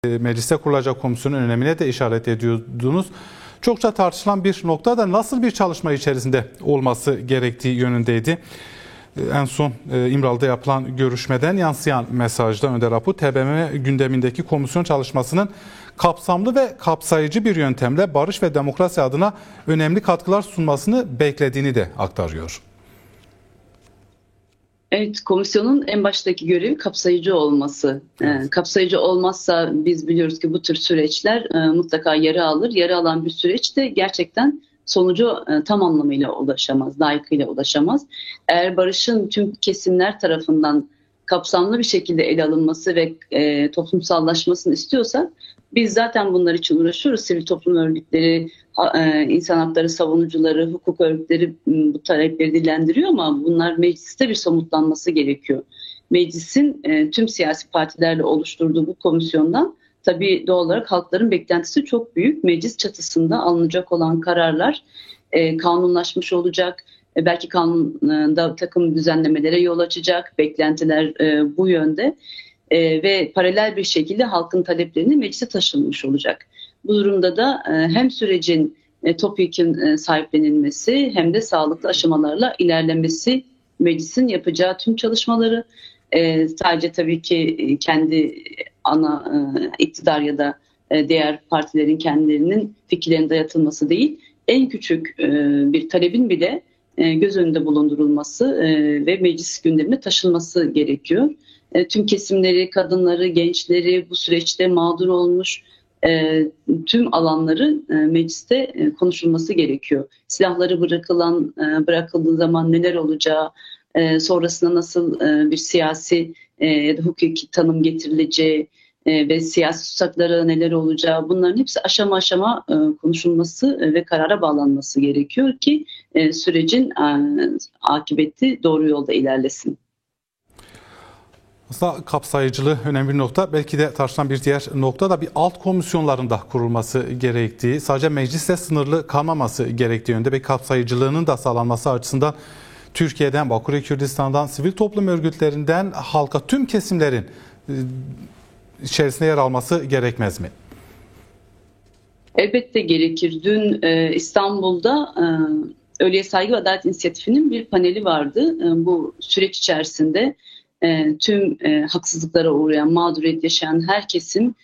Mecliste kurulacak komisyonun önemine de işaret ediyordunuz. Çokça tartışılan bir nokta da nasıl bir çalışma içerisinde olması gerektiği yönündeydi. En son İmralı'da yapılan görüşmeden yansıyan mesajda Önder Aput, TBMM gündemindeki komisyon çalışmasının kapsamlı ve kapsayıcı bir yöntemle barış ve demokrasi adına önemli katkılar sunmasını beklediğini de aktarıyor. Evet, komisyonun en baştaki görevi kapsayıcı olması. Evet. Kapsayıcı olmazsa biz biliyoruz ki bu tür süreçler mutlaka yara alır. Yara alan bir süreç de gerçekten sonucu tam anlamıyla ulaşamaz, layıkıyla ulaşamaz. Eğer barışın tüm kesimler tarafından kapsamlı bir şekilde ele alınması ve toplumsallaşmasını istiyorsak biz zaten bunlar için uğraşıyoruz. Sivil toplum örgütleri, insan hakları savunucuları, hukuk örgütleri bu talepleri dillendiriyor ama bunlar mecliste bir somutlanması gerekiyor. Meclisin tüm siyasi partilerle oluşturduğu bu komisyondan tabii doğal olarak halkların beklentisi çok büyük. Meclis çatısında alınacak olan kararlar kanunlaşmış olacak. Belki kanunda takım düzenlemelere yol açacak. Beklentiler bu yönde. Ve paralel bir şekilde halkın taleplerini meclise taşınmış olacak. Bu durumda da hem sürecin topyekün sahiplenilmesi hem de sağlıklı aşamalarla ilerlemesi meclisin yapacağı tüm çalışmaları sadece tabii ki kendi ana iktidar ya da diğer partilerin kendilerinin fikirlerinin dayatılması değil, en küçük bir talebin bile göz önünde bulundurulması ve meclis gündemine taşınması gerekiyor. Tüm kesimleri, kadınları, gençleri bu süreçte mağdur olmuş tüm alanları mecliste konuşulması gerekiyor. Silahları bırakıldığı zaman neler olacağı, sonrasında nasıl bir siyasi ya da hukuki tanım getirileceği ve siyasi tutsaklara neler olacağı, bunların hepsi aşama aşama konuşulması ve karara bağlanması gerekiyor ki sürecin akıbeti doğru yolda ilerlesin. Aslında kapsayıcılığı önemli bir nokta. Belki de tartışılan bir diğer nokta da bir alt komisyonlarında kurulması gerektiği, sadece meclisle sınırlı kalmaması gerektiği yönde ve kapsayıcılığının da sağlanması açısından Türkiye'den, Bakü'ye, Kürdistan'dan, sivil toplum örgütlerinden halka tüm kesimlerin içerisinde yer alması gerekmez mi? Elbette gerekir. Dün İstanbul'da Ölüye Saygı ve Adalet İnisiyatifi'nin bir paneli vardı. Bu süreç içerisinde tüm haksızlıklara uğrayan, mağduriyet yaşayan her kesim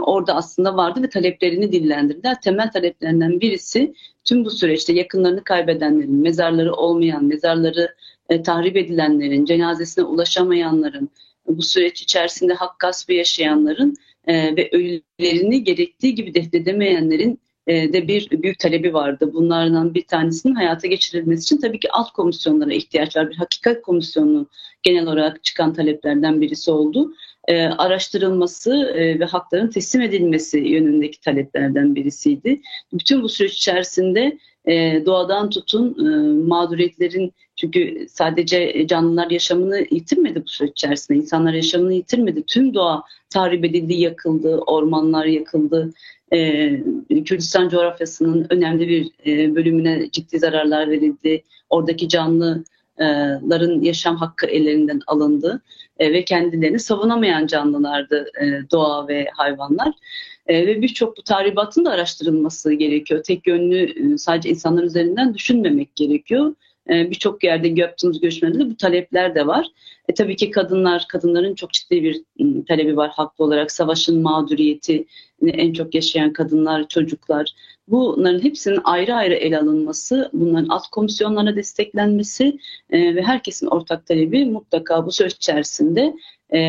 orada aslında vardı ve taleplerini dillendirdiler. Temel taleplerinden birisi tüm bu süreçte yakınlarını kaybedenlerin, mezarları olmayan, mezarları tahrip edilenlerin, cenazesine ulaşamayanların, bu süreç içerisinde hak gaspı yaşayanların ve ölülerini gerektiği gibi defnedemeyenlerin de bir büyük talebi vardı. Bunlardan bir tanesinin hayata geçirilmesi için tabii ki alt komisyonlara ihtiyaç var. Bir hakikat komisyonu genel olarak çıkan taleplerden birisi oldu. Araştırılması ve hakların teslim edilmesi yönündeki taleplerden birisiydi. Bütün bu süreç içerisinde doğadan tutun mağduriyetlerin, çünkü sadece canlılar yaşamını yitirmedi bu süreç içerisinde, insanlar yaşamını yitirmedi. Tüm doğa tahrip edildi, yakıldı, ormanlar yakıldı. Kürdistan coğrafyasının önemli bir bölümüne ciddi zararlar verildi. Oradaki canlıların yaşam hakkı ellerinden alındı ve kendilerini savunamayan canlılardı doğa ve hayvanlar. Ve birçok bu tahribatın da araştırılması gerekiyor. Tek yönlü sadece insanlar üzerinden düşünmemek gerekiyor. Birçok yerde yaptığımız görüşmelerde bu talepler de var. Tabii ki kadınların çok ciddi bir talebi var haklı olarak. Savaşın mağduriyeti, en çok yaşayan kadınlar, çocuklar. Bunların hepsinin ayrı ayrı ele alınması, bunların alt komisyonlarına desteklenmesi ve herkesin ortak talebi mutlaka bu süreç içerisinde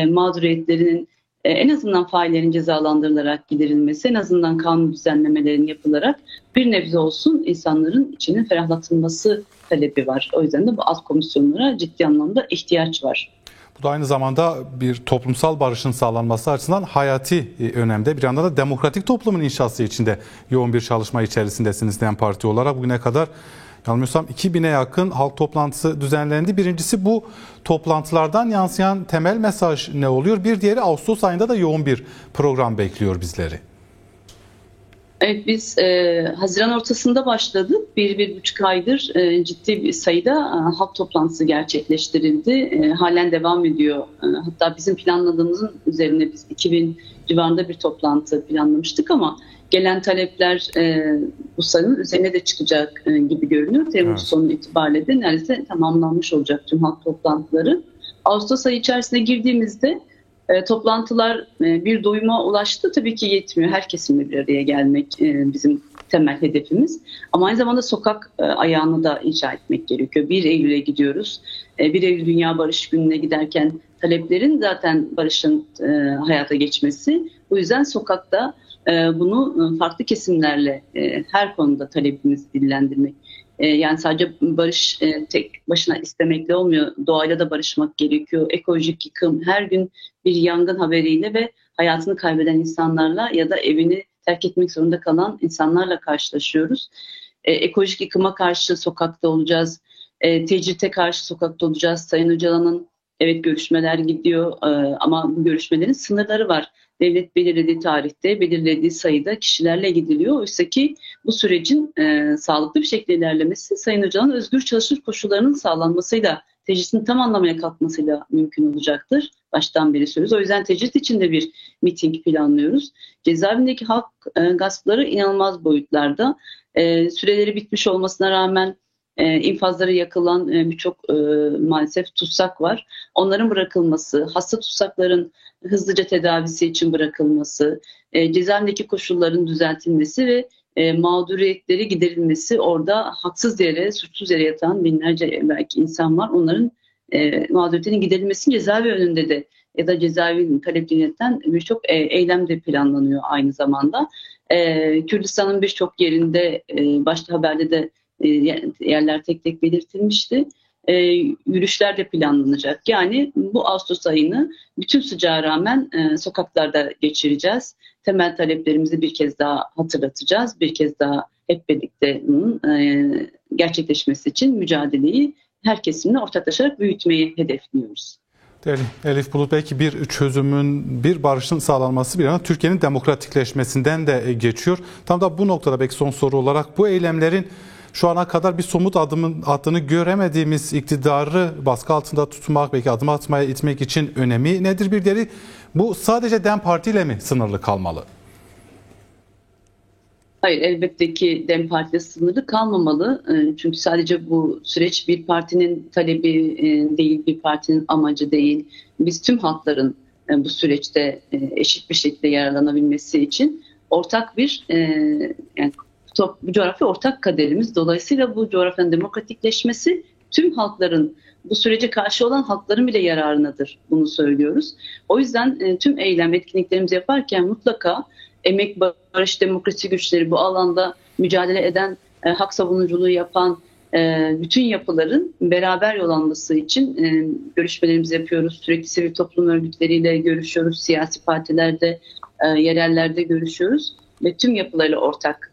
mağduriyetlerinin en azından faillerin cezalandırılarak giderilmesi, en azından kanun düzenlemelerin yapılarak bir nebze olsun insanların içinin ferahlatılması talebi var. O yüzden de bu alt komisyonlara ciddi anlamda ihtiyaç var. Bu da aynı zamanda bir toplumsal barışın sağlanması açısından hayati önemde. Bir yandan da demokratik toplumun inşası içinde yoğun bir çalışma içerisindesiniz DEM Parti olarak. Bugüne kadar yanılmıyorsam 2000'e yakın halk toplantısı düzenlendi. Birincisi, bu toplantılardan yansıyan temel mesaj ne oluyor? Bir diğeri, Ağustos ayında da yoğun bir program bekliyor bizleri. Evet, biz Haziran ortasında başladık. Bir buçuk aydır ciddi bir sayıda halk toplantısı gerçekleştirildi. Halen devam ediyor. Hatta bizim planladığımızın üzerine biz 2000 civarında bir toplantı planlamıştık ama gelen talepler bu sayının üzerine de çıkacak gibi görünüyor. Temmuz sonu itibariyle de neredeyse tamamlanmış olacak tüm halk toplantıları. Ağustos ayı içerisine girdiğimizde toplantılar bir doyuma ulaştı. Tabii ki yetmiyor. Her kesimle bir araya gelmek bizim temel hedefimiz. Ama aynı zamanda sokak ayağını da icra etmek gerekiyor. 1 Eylül'e gidiyoruz. 1 Eylül Dünya Barış Günü'ne giderken taleplerin zaten barışın hayata geçmesi. Bu yüzden sokakta bunu farklı kesimlerle her konuda talebimizi dillendirmek. Yani sadece barış tek başına istemekle olmuyor. Doğayla da barışmak gerekiyor. Ekolojik yıkım, her gün bir yangın haberiyle ve hayatını kaybeden insanlarla ya da evini terk etmek zorunda kalan insanlarla karşılaşıyoruz. Ekolojik yıkıma karşı sokakta olacağız. Tecrite karşı sokakta olacağız. Sayın Öcalan'ın evet görüşmeler gidiyor ama bu görüşmelerin sınırları var. Devlet belirlediği tarihte, belirlediği sayıda kişilerle gidiliyor. Oysa ki bu sürecin sağlıklı bir şekilde ilerlemesi Sayın Öcalan'ın özgür çalışır koşullarının sağlanmasıyla, tecritin tam anlamıyla kalkmasıyla mümkün olacaktır. Baştan beri söylüyoruz. O yüzden tecrit için de bir miting planlıyoruz. Cezaevindeki halk gaspları inanılmaz boyutlarda. Süreleri bitmiş olmasına rağmen infazları yakılan birçok maalesef tutsak var. Onların bırakılması, hasta tutsakların hızlıca tedavisi için bırakılması, cezaevindeki koşulların düzeltilmesi ve mağduriyetleri giderilmesi, orada haksız yere, suçsuz yere yatan binlerce belki insan var. Onların mağduriyetlerinin giderilmesinin cezaevi önünde de ya da cezaevinin taleplerini yöneten birçok eylem de planlanıyor aynı zamanda. Kürdistan'ın birçok yerinde başta haberde de yerler tek tek belirtilmişti. Yürüyüşler de planlanacak. Yani bu Ağustos ayını bütün sıcağa rağmen sokaklarda geçireceğiz. Temel taleplerimizi bir kez daha hatırlatacağız. Bir kez daha hep birlikte bunun gerçekleşmesi için mücadeleyi her kesimle ortaklaşarak büyütmeyi hedefliyoruz. Değerli Elif Bulut, belki bir çözümün, bir barışın sağlanması bir yana Türkiye'nin demokratikleşmesinden de geçiyor. Tam da bu noktada belki son soru olarak bu eylemlerin şu ana kadar bir somut adını göremediğimiz iktidarı baskı altında tutmak, belki adım atmaya itmek için önemi nedir bir diğeri? Bu sadece DEM Parti ile mi sınırlı kalmalı? Hayır, elbette ki DEM Parti'de sınırlı kalmamalı. Çünkü sadece bu süreç bir partinin talebi değil, bir partinin amacı değil. Biz tüm halkların bu süreçte eşit bir şekilde yararlanabilmesi için ortak bir yani bu coğrafya ortak kaderimiz. Dolayısıyla bu coğrafyanın demokratikleşmesi tüm halkların, bu sürece karşı olan halkların bile yararınadır. Bunu söylüyoruz. O yüzden tüm eylem, etkinliklerimizi yaparken mutlaka emek, barış, demokrasi güçleri, bu alanda mücadele eden, hak savunuculuğu yapan bütün yapıların beraber yol alması için görüşmelerimizi yapıyoruz. Sürekli sivil toplum örgütleriyle görüşüyoruz. Siyasi partilerde, yerellerde görüşüyoruz. Ve tüm yapılarla ortak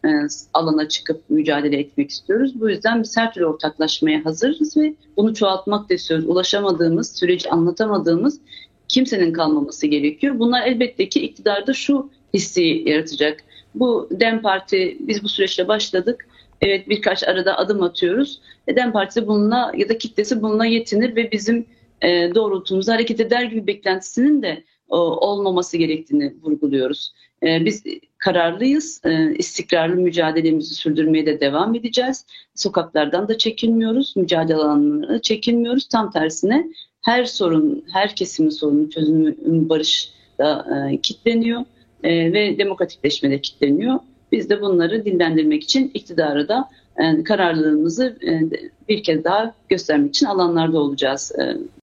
alana çıkıp mücadele etmek istiyoruz. Bu yüzden biz her türlü ortaklaşmaya hazırız ve bunu çoğaltmak da istiyoruz. Ulaşamadığımız, süreci anlatamadığımız kimsenin kalmaması gerekiyor. Bunlar elbette ki iktidarda şu hissi yaratacak. Bu DEM Parti, biz bu süreçte başladık. Evet, birkaç arada adım atıyoruz. DEM Partisi bununla ya da kitlesi bununla yetinir ve bizim doğrultumuzda hareket eder gibi beklentisinin de olmaması gerektiğini vurguluyoruz. Biz kararlıyız, istikrarlı mücadelemizi sürdürmeye de devam edeceğiz. Sokaklardan da çekinmiyoruz, mücadele alanlarına çekinmiyoruz. Tam tersine her sorun, her kesimin sorunun çözümü barışta kilitleniyor ve demokratikleşmede kilitleniyor. Biz de bunları dillendirmek için iktidarı da kararlılığımızı bir kez daha göstermek için alanlarda olacağız.